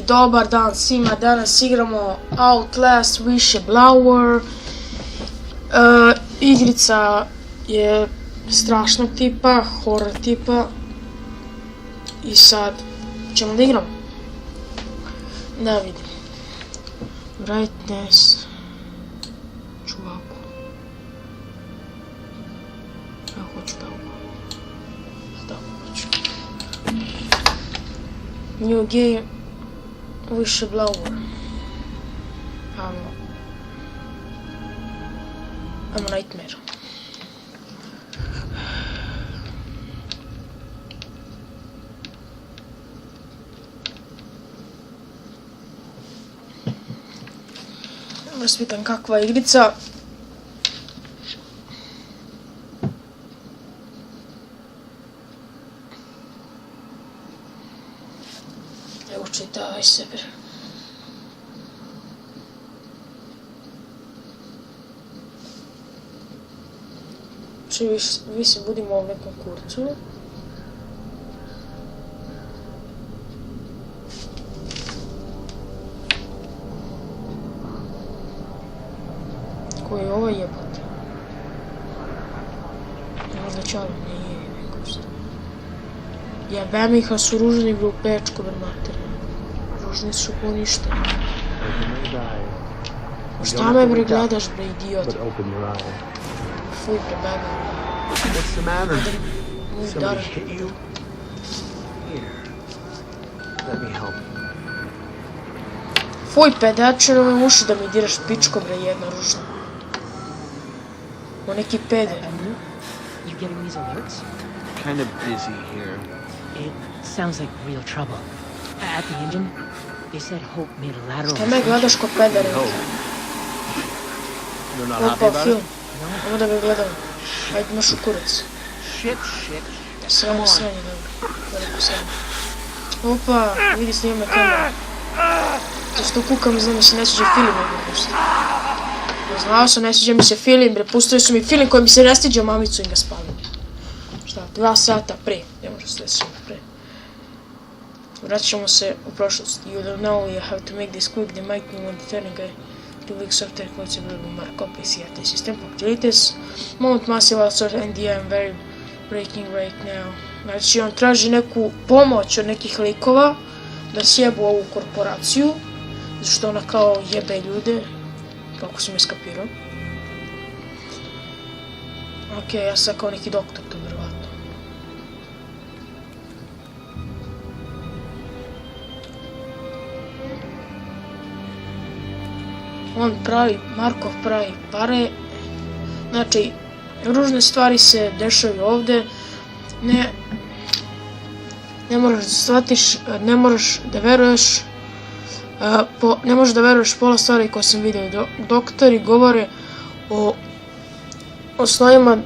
dobar dan svima, danas igramo Outlast Whistleblower. Igrica je strašnog tipa, horror tipa. I sad ćemo da igramo. Da vidim. Brightness. Čuvaku. Ja hoću da ovo. Da hoću. New game. Whistleblower. Ajmo Nightmare. Vas pitam kakva je igrica. Evo čitavaj sebe. Vi se budimo u nekom kurcu. Koji je ovo jebote? Možda čalim, nije neko što. Jebem ih, a su ružni bre u pečku, bre mater. Ružni su ko ništa. Šta me bre gledaš bre idiot? Fuj bre bebe. What's the matter? Somebody hit you? Here. Let me help you. Fuj pedačer, ove uši da mi diraš pičko bre jedna ružna. O neki peder. You getting these alerts? Kind of busy here. It sounds like real trouble. At the engine, they said Hope made a lateral. Šta me gledaš ko pedere? You're not happy Opa, about film. it? Ovo da ga gledam. Ajde imaš u kurac. Shit. Sranje, dobro. Veliko sranje. Opa, vidi snima me kamera. To što kukam, znam da se ne sviđa film ovdje nešto. Znao sam, ne sviđa mi se film, bre, pustili su mi film koji mi se ne sviđa, mamicu im ga spavim. Šta, 2 sata pre, ne može se desiti pre. Vratit ćemo se u prošlost. You don't know you have to make this quick, the might be one turning a public software close to mark up CRT system facilities. Moment massive outsource and I'm very breaking right now. Znači on traži neku pomoć od nekih likova da sjebu ovu korporaciju, zato što ona kao jebe ljude, kako sam je skapirao. Okej, ja sam kao neki doktor tu vjerovatno. Markov pravi pare, znači ružne stvari se dešavaju ovdje, ne moraš da shvatiš, ne moraš da veruješ, ne možeš da veruješ pola stvari koje sam vidio. Doktori govore o osnovima.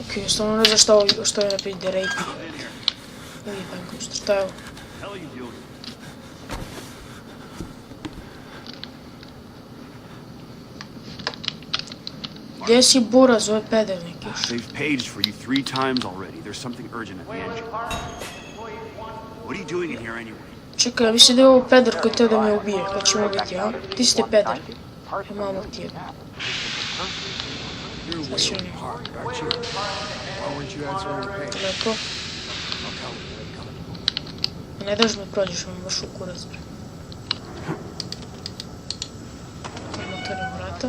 Okej, stvarno ne znam što je naprijed da rejpi. Vidi bankom, šta je ovo? Gdje si buraz, ovo je peder neki još. They've paged for you 3 times already. There's something urgent at the engine. What are you doing in here anyway? Čekaj, ja mislim da je ovo peder koji teo da me ubije, pa ćemo biti, a? Ti ste peder. Ja mamo ti je. Sad ću ne. Lepo. Ne daš me prođeš, vam baš u kurac. Otvorimo vrata.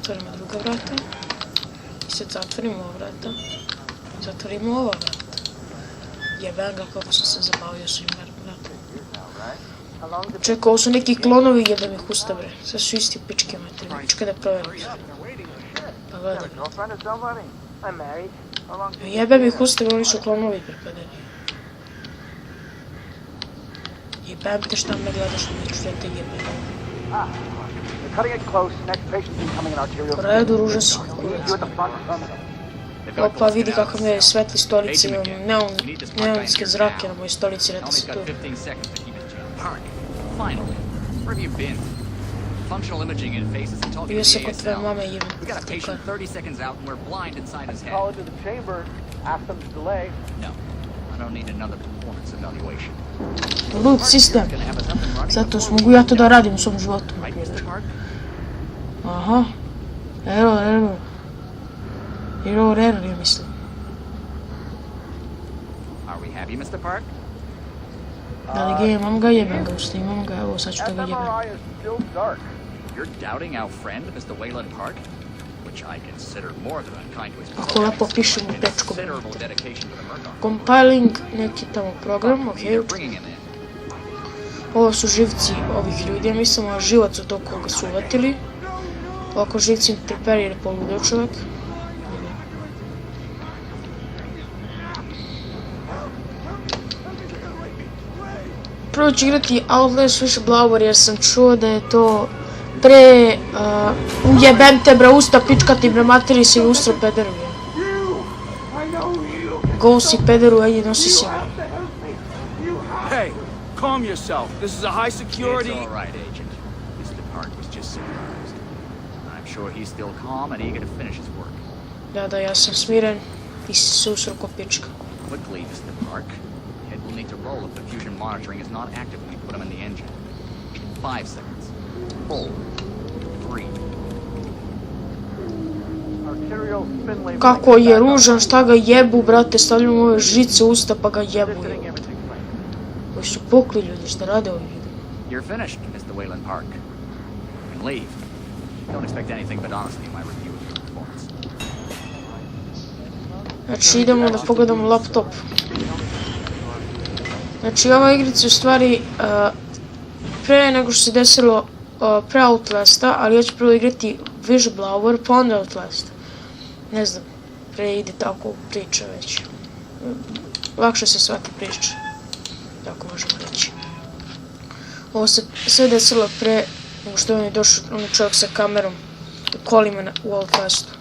Otvorimo druga vrata. I sad zatvorimo ova vrata. Zatvorimo ova vrata. Jebem ga kako sam se zabavio s ovim vratom. Čekaj, ovo su neki klonovi, jebem ih usta bre. Sve su isti pičke mater. Čekaj da proverim. Pa gledaj. Jebem ih usta, oni su klonovi bre, pa daj. Jebem te šta me gledaš, neću da te jebem. U redu, ružan si kurac. Opa, vidi kako me svetli stolice, imam neonske zrake na mojoj stolici, reta se tu. Bio se kod tvoje mame i imam tukar. I don't need another performance evaluation. Loot sistem. Gonna have us up and running Zato before mogu ja to da radim u svom životu. Right, Mr. Park? Aha. Error. Error, ja mislim. Are we happy, Mr. Park? Da li ga imam ga, jebem ga, usnimam ga, evo sad ću da ga jebem. fMRI is still dark. You're doubting our friend, Mr. Wayland Park? Which I consider more than unkind to his Ako lepo pišem u tečku. considerable dedication to the Murkoff. Compiling neki tamo program, ok. You're bringing him in. Ovo su živci ovih ljudi, ja mislim, a živac od tog koga su uvatili. Ovako živci interperi ili poludeo čovjek. Prvo ću igrati Outlast Whistleblower jer sam čuo da je to pre... ujebem te bre usta, pička ti bre materi si ustra pederu. Go si pederu, ajde nosi si. Hey, calm yourself. This is a high security. It's all right, Agent. Mr. Park was just surprised. I'm sure he's still calm and eager to finish his work. Da, ja sam smiren. Ti si se usro ko pička. Quickly, Mr. Park. Head will need to roll if the fusion monitoring is not active when we put him in the engine. 5 seconds. 4, 3. Arterial spin labeling Kako je back up. ružan, šta ga jebu, brate, stavljam ove žice u usta pa ga jebu. Visiting imaging site. Koji su pukli ljudi, šta rade ovi ljudi? You're finished, Mr. Wayland Park. You can leave. Don't expect anything but honesty in my review of your performance. Znači idemo da pogledamo laptop. Znači ova igrica u stvari pre nego što se desilo pre Outlasta, ali ja ću prvo igrati Whistleblower pa onda Outlast. Ne znam, pre ide tako priča već. Lakše se shvati priča. Tako možemo reći. Ovo se sve desilo pre nego što je on je došao, on je čovjek sa kamerom u kolima u Outlastu.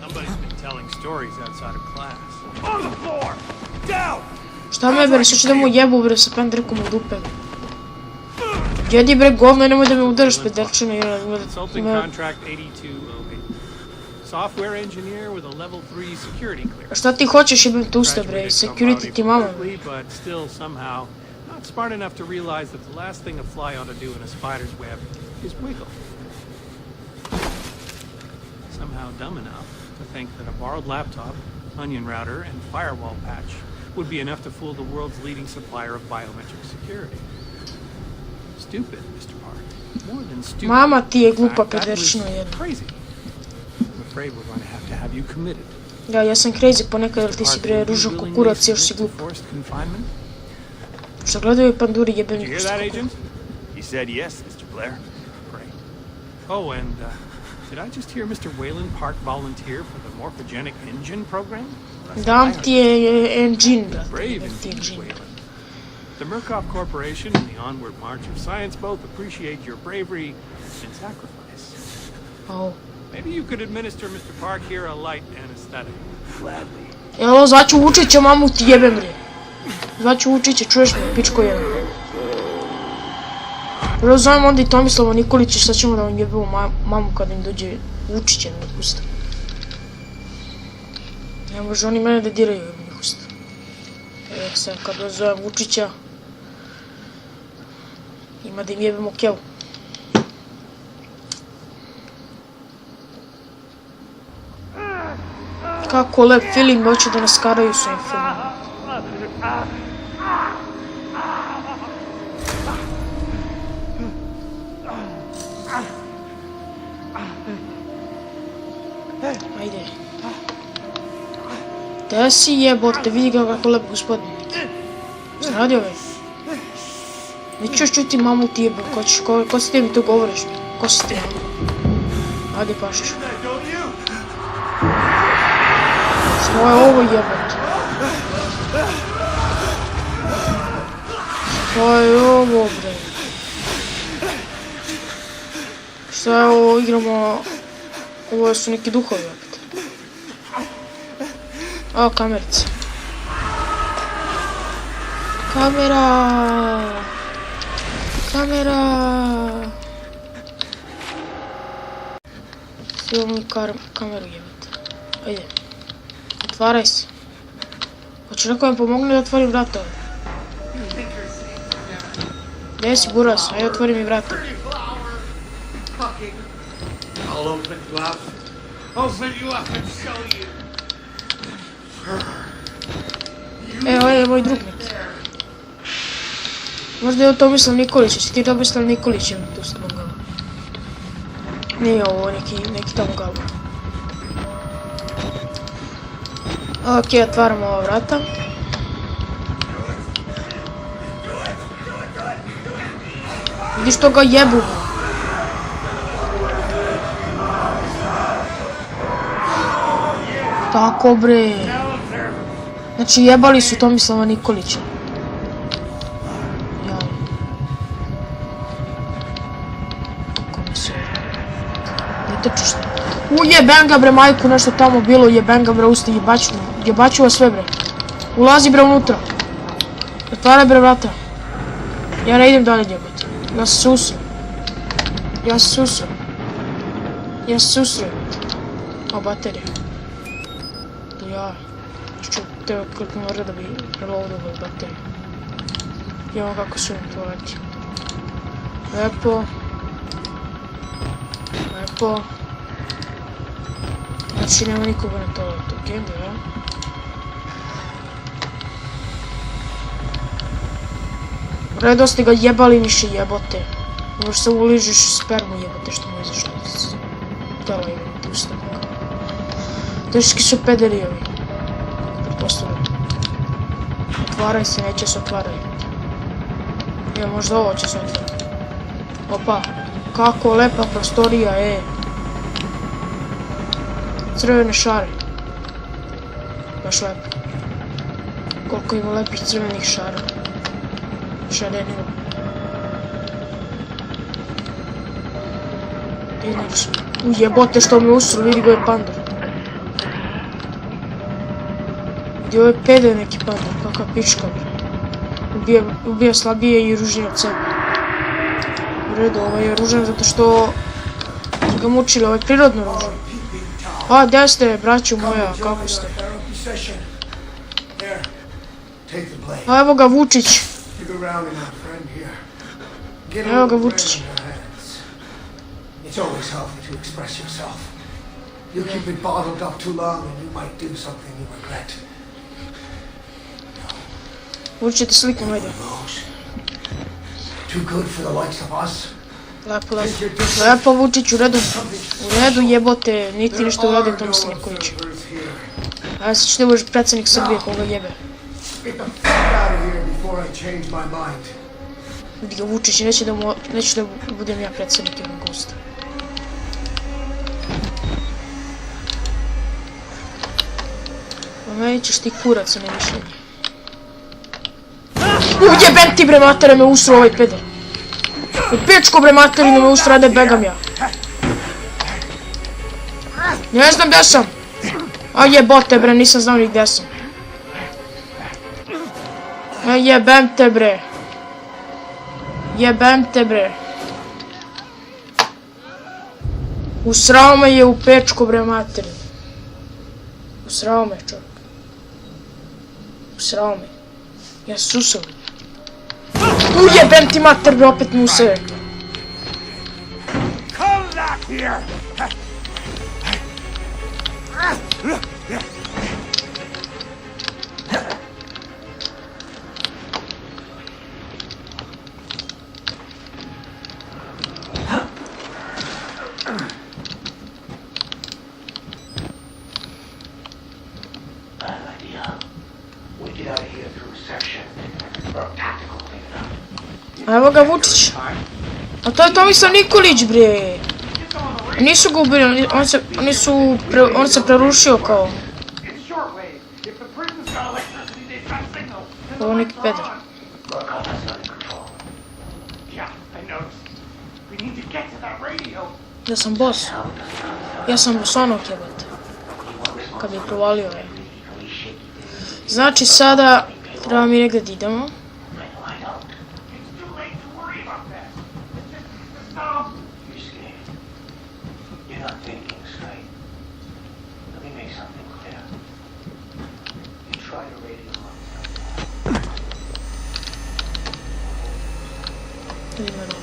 Somebody's been telling stories outside of class. On the floor! Down! Šta me bre, sad ću da mu jebu bre sa pendrekom u dupe. Jedi bre govno i nemoj da me udaraš pederčino jer Consulting ima... contract 8208. Software engineer with a level 3 security clearance. Šta ti hoćeš jebem te usta bre, Graduated from security Army ti mama. quickly, but still somehow not smart enough to realize that the last thing a fly ought to do in a spider's web is wiggle. Somehow dumb enough to think that a borrowed laptop, onion router, and firewall patch would be enough to fool the world's leading supplier of biometric security. Stupid, Mr. Park. More than stupid. Mama ti je In glupa fact, that was pederčino jedna. crazy. I'm afraid we're going to have you committed. Ja sam crazy ponekad jer ti si Park, bre would you ružan willingly kukurac još si submit glup. to forced confinement? Šta gledaju i panduri jebem Did you ih hear that, usta. Agent? He said yes, Mr. Blair. Great. Oh, and did I just hear Mr. Wayland Park volunteer for the morphogenic engine program? Dam ti je engine, brate. Brave Jebem ti indeed, engine. Wayland. The Murkoff Corporation and the onward march of science both appreciate your bravery and sacrifice. Au. Maybe you could administer Mr. Park here a light anesthetic. Gladly. Evo, zvaću Vučića, mamu ti jebem bre. Zvaću Vučića, čuješ me, pičko jedan. Prvo zovem onda i Tomislava Nikolića, sad ćemo da vam jebemo mamu kad im dođe Vučića na usta. Ne može oni mene da diraju jebim usta. Evo sad kad zovem Vučića, ima da im jebemo kevu. Kako lep feeling, hoće da nas karaju s ovim filmom. Ajde. Gde si jebote, vidi ga kako lep gospodin. Šta radi ovaj? Nećeš čuti mamu ti jebem, ko si ti mi to govoriš? Ko si ti mamu? Ajde pašću. Šta je ovo jebote? Šta je ovo bre? Šta je ovo, igramo... Ovo su neki duhovi opet. O, kamerica. Kamera! Kamera! Film i kameru jebate. Ajde. Otvaraj se. Hoće neko mi pomogne da otvorim vrata? Gdje si buras? Ajde otvori mi vrata. I'll open you up. Open you up and show you. Evo je moj drug neki. Možda je ovo Tomislav Nikolić, jesi ti Tomislav Nikolić ima tu s tobom galo? Nije ovo neki tamo galo. Ok, otvaramo ova vrata. Vidiš to ga jebu. Tako bre. Znači jebali su Tomislava Nikolića. Ja. Kako mi se... Ne trčiš ne. Jebem ga bre majku, nešto tamo bilo, jebem ga bre usti, jebaću vas sve bre. Ulazi bre unutra. Otvaraj bre vrata. Ja ne idem dalje jebati. Ja se susrem. O, baterija. Ja. Ću te otkriti mora da bi reloadovao bateriju. Evo kako su im toaleti. Lepo. Znači nema nikoga na toaletu. Gendo, ja? Redo ste ga jebali više jebote. Možda se uližiš spermu jebote što mu izašlo iz tela i pusta. Teški su pederi ovi. Pretpostavljam. Otvaraj se, neće se otvaraj. Evo možda ovo će se otvarati. Opa, kako lepa prostorija, Crvene šare. Baš lepo. Koliko ima lepih crvenih šara. Šarenilo. Ujebote što me usru, vidi go je pandur. Gdje ovo je pede neki pandur, kakva pička bre. Ubija slabije i ružnije od sebe. U redu, ovaj je ružan zato što su ga mučili, ovaj je prirodno ružan. A, gdje ste, braću moja, kako ste? A, evo ga Vučić. Evo ga Vučić. It's always healthy to express yourself. You keep it bottled up too long and you might do something you regret. Vučić te slikom, ajde. Too good for the likes of us. Lepo Vučić, u redu jebote, niti ništa uradio Tomislav Nikolić. A sad ćete budeš predsjednik Srbije koga jebe. Vidi ga Vučić, neće da budem ja predsjednik jednog gosta. A meni ćeš ti kurac, a ne mišljenje. Jebem ti bre matere, me usro ovaj peder. U pičku bre materinu me usro, ajde begam ja. Ne znam gdje sam. A jebote bre, nisam znao ni gdje sam. Jebem te bre. Usrao me je u pečku bre materinu. Usrao me čovjek. Usrao me. Ja susao. Ujebem ti mater bre, opet mu se. Evo ga Vučić. A to je Tomislav Nikolić bre. Nisu ga ubili, on se prerušio kao. Ovo neki peder. Ja sam boss. Ja sam bosonog jebate. Kad bi provalio je. Znači sada treba mi negdje da idemo. Vidimo ovo.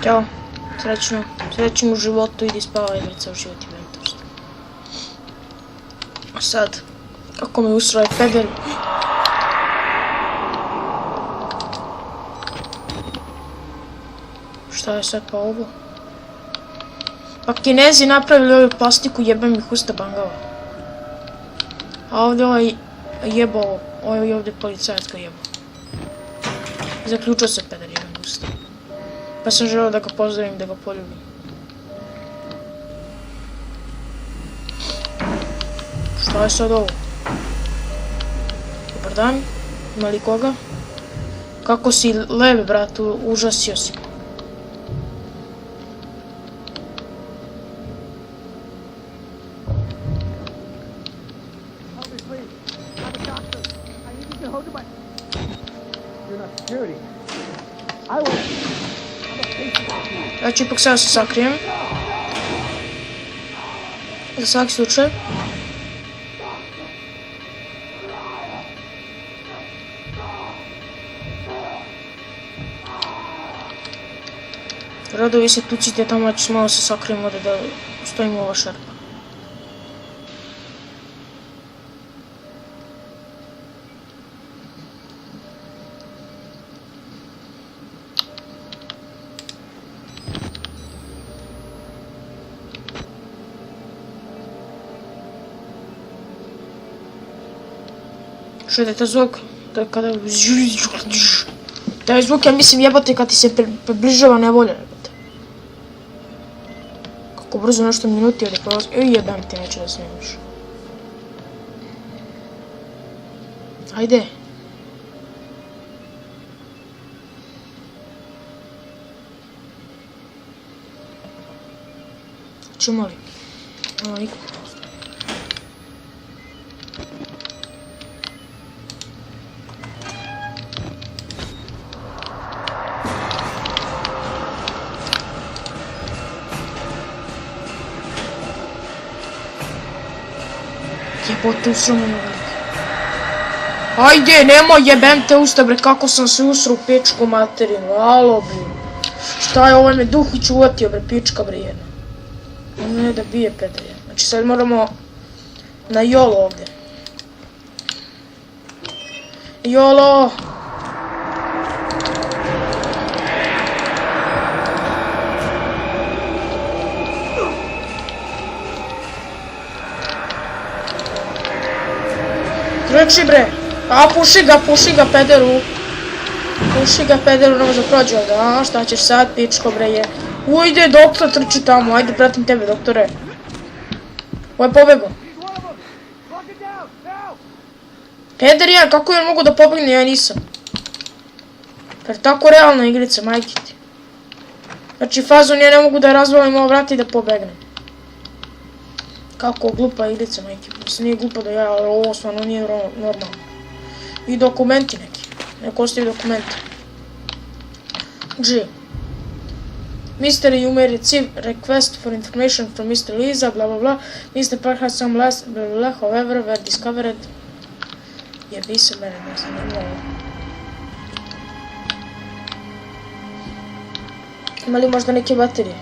Ćao, srećno u životu, idi spavaj, igrica u život i mentorstvo. A sad, kako me usroje pedel. Šta je sad pa ovo? Pa Kinezi napravili ovu plastiku, jebem ih usta bangava. A ovdje ovaj jebao, ovaj ovdje policajac ga jebao. Zaključio se pedel, jebem usta. Pa sam želeo da ga pozdravim, da ga poljubim. Šta je sad ovo? Dobar dan, ima li koga? Kako si levi, brat, užasio si. Ja ću ipak sada se sakrijem. Za svaki slučaj. Rado vi se tucite tamo, ja ću malo se sakrijem ovdje da stojim u ova šerpa. Čujete zvuk? To je kada... Taj zvuk, ja mislim, jebate kad ti se približava nevolja, jebate. Kako brzo nešto minuti ovdje prolazi. Jebam ti, neću da snimiš. Ajde. Čemo li? Nema nikog. Jebote, usro me na velike. Ajde, nemoj, jebem te usta, bre, kako sam se usro u pičku materinu, alo, bre. Šta je, ovaj me Duhić uvatio, bre, pička, bre, jedna. On ne da bije pedalje. Znači sad moramo na Jolo ovdje. Jolo! Trči, bre! A, puši ga, pederu! Puši ga, pederu, ne može prođe ovdje, a, šta ćeš sad, pičko, bre, je. Ujde, doktor, trči tamo, ajde, pratim tebe, doktore. Ovo je pobego. Peder ja, kako je on mogu da pobegne, ja nisam. Jer tako realna igrica, majke ti. Znači, fazon ja ne mogu da razvalim ovo vrat i da pobegnem. Kako glupa igrica, majke. Mislim, nije glupa da ja, ali ovo stvarno nije normalno. I dokumenti neki. Neko ostavi dokumenti. G. Mr. You may receive request for information from Mr. Lisa, blah blah blah. Mr. Park has some last, blah blah blah, however, were discovered. Jebi se mene, ne znam, nema ovo. Ima li možda neke baterije?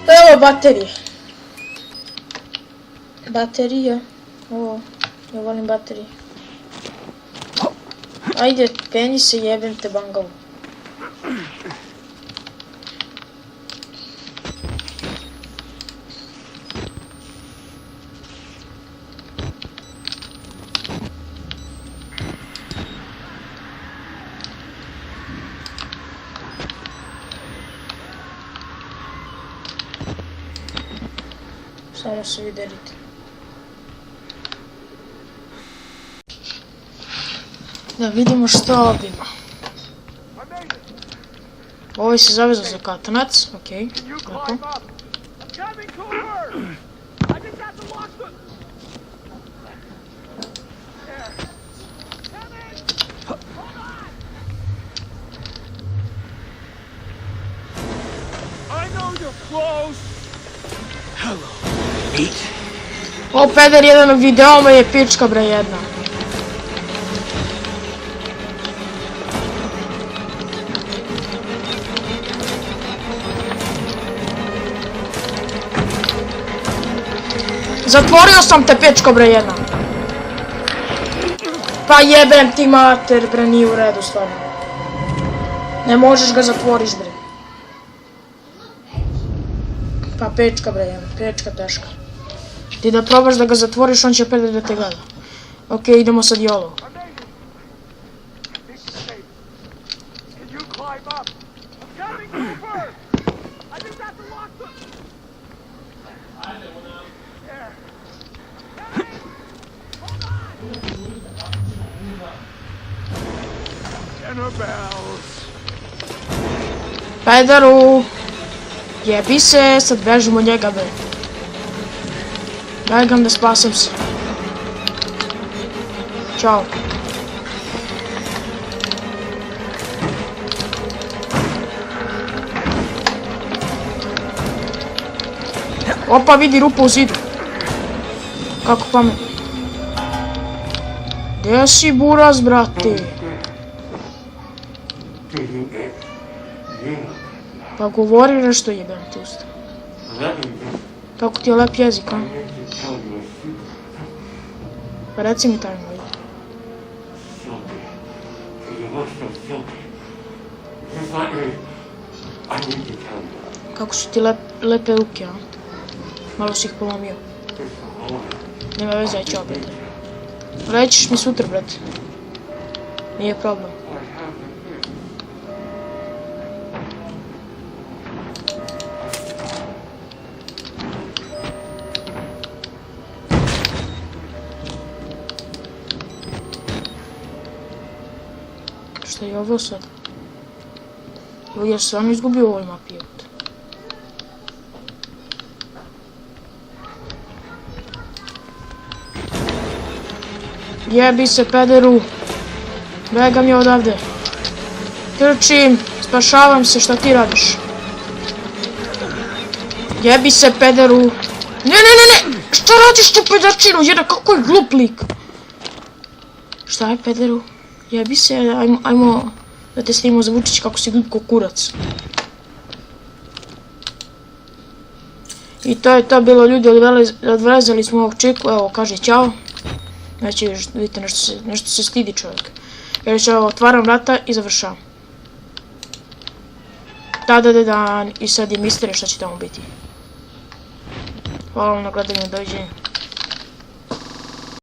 Evo baterije. Baterija. Ovo, ja volim baterije. Ajde, penji se, jebem te bangavu. Samo se vi delite. Da vidimo što ovdje ima. Ovaj se zavezao za katanac, okej, lepo. O, peder jedan video me je pička bre jedna. Zatvorio sam te, pičko bre jedna. Pa jebem ti mater bre, nije u redu stvarno. Ne možeš ga zatvoriš bre. Pa pička bre jedna, pička teška. Ti da probaš da ga zatvoriš, on će opet da te gleda. Okej, idemo sad jolo. Pederu! Jebi se, sad bežimo od njega bre. Begam da spasem se. Ćao. Opa, vidi rupu u zidu. Kako pametno. Gdje si buraz, brate? Pa govori nešto, jebem ti usta. Kako ti je lep jezik, a? Pa reci mi taj moj. Kako su ti lepe ruke, a? Malo si ih polomio. Nema veze, aj ćao, brate. Rećiš mi sutra, brate. Nije problem. Šta je ovo sad? Ja sam stvarno izgubio u ovoj mapi. Jebi se, pederu. Begam je odavde. Trčim, spašavam se, šta ti radiš? Jebi se, pederu. Ne! Šta radiš tu pederčinu? Jedan, kako je glup lik. Šta je, pederu? Jebi se, ajmo da te snimamo za Vučić kako si glup ko kurac. I to je to bilo, ljudi, odvezali smo ovog čiku, evo, kaže ćao. Znači, vidite, nešto se stidi čovjek. Jer će otvaram vrata i završavam. Da, i sad je misterija šta će tamo biti. Hvala vam na gledanju, doviđenja.